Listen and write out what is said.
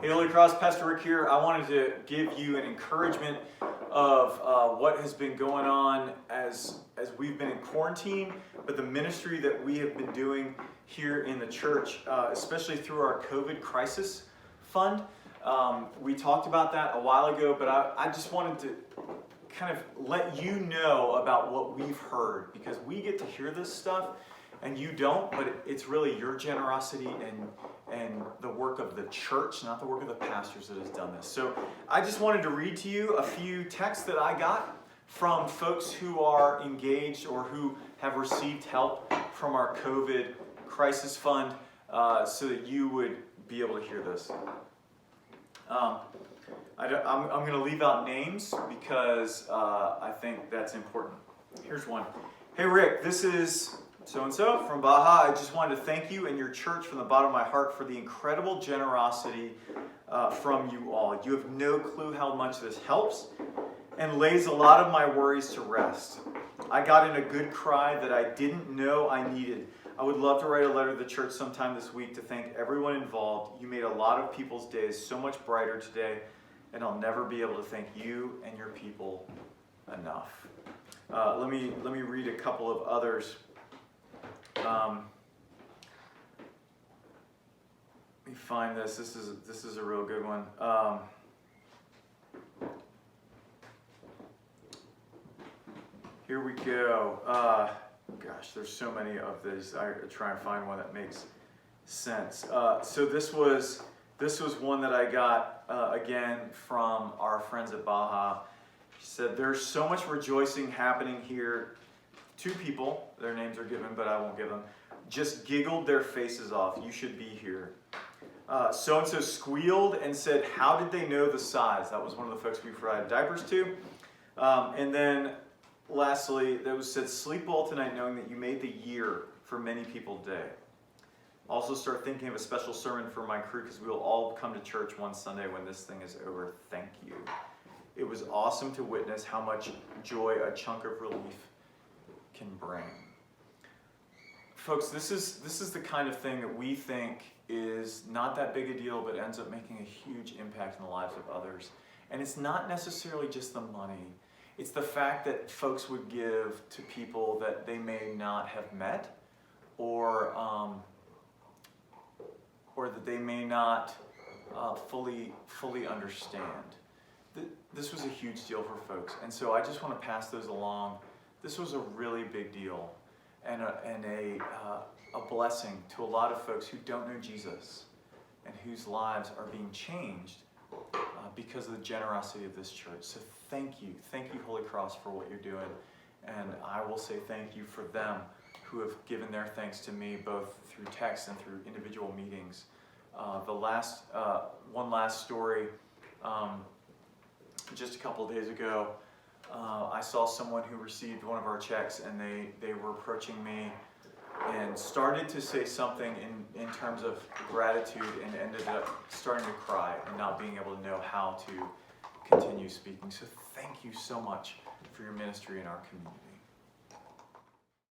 Hey, Holy Cross, Pastor Rick here. I wanted to give you an encouragement of what has been going on as we've been in quarantine, but the ministry that we have been doing here in the church, especially through our COVID crisis fund. We talked about that a while ago, but I just wanted to kind of let you know about what we've heard, because we get to hear this stuff and you don't, but it's really your generosity and the work of the church, not the work of the pastors, that has done this. So I just wanted to read to you a few texts that I got from folks who are engaged or who have received help from our COVID crisis fund, so that you would be able to hear this. I'm going to leave out names because I think that's important. Here's one. Hey Rick, this is so-and-so from Baja. I just wanted to thank you and your church from the bottom of my heart for the incredible generosity from you all. You have no clue how much this helps and lays a lot of my worries to rest. I got in a good cry that I didn't know I needed. I would love to write a letter to the church sometime this week to thank everyone involved. You made a lot of people's days so much brighter today, and I'll never be able to thank you and your people enough. Let me read a couple of others. Let me find this. This is a real good one. Here we go. Gosh, there's so many of these. I try and find one that makes sense. So this was one that I got again from our friends at Baja. She said, "There's so much rejoicing happening here. Two people, their names are given, but I won't give them, just giggled their faces off. You should be here." So-and-so squealed and said, "How did they know the size?" That was one of the folks we provided diapers to. And then lastly, there was said, "Sleep well tonight knowing that you made the year for many people today. Also start thinking of a special sermon for my crew because we will all come to church one Sunday when this thing is over. Thank you. It was awesome to witness how much joy a chunk of relief can bring." Folks, this is the kind of thing that we think is not that big a deal, but ends up making a huge impact in the lives of others. And it's not necessarily just the money. It's the fact that folks would give to people that they may not have met, or that they may not fully understand. This was a huge deal for folks, and so I just want to pass those along. This was a really big deal, and a blessing to a lot of folks who don't know Jesus and whose lives are being changed because of the generosity of this church. So thank you, Holy Cross, for what you're doing, and I will say thank you for them who have given their thanks to me both through text and through individual meetings. One last story. Just a couple of days ago, I saw someone who received one of our checks, and they were approaching me and started to say something in terms of gratitude, and ended up starting to cry and not being able to know how to continue speaking. So thank you so much for your ministry in our community.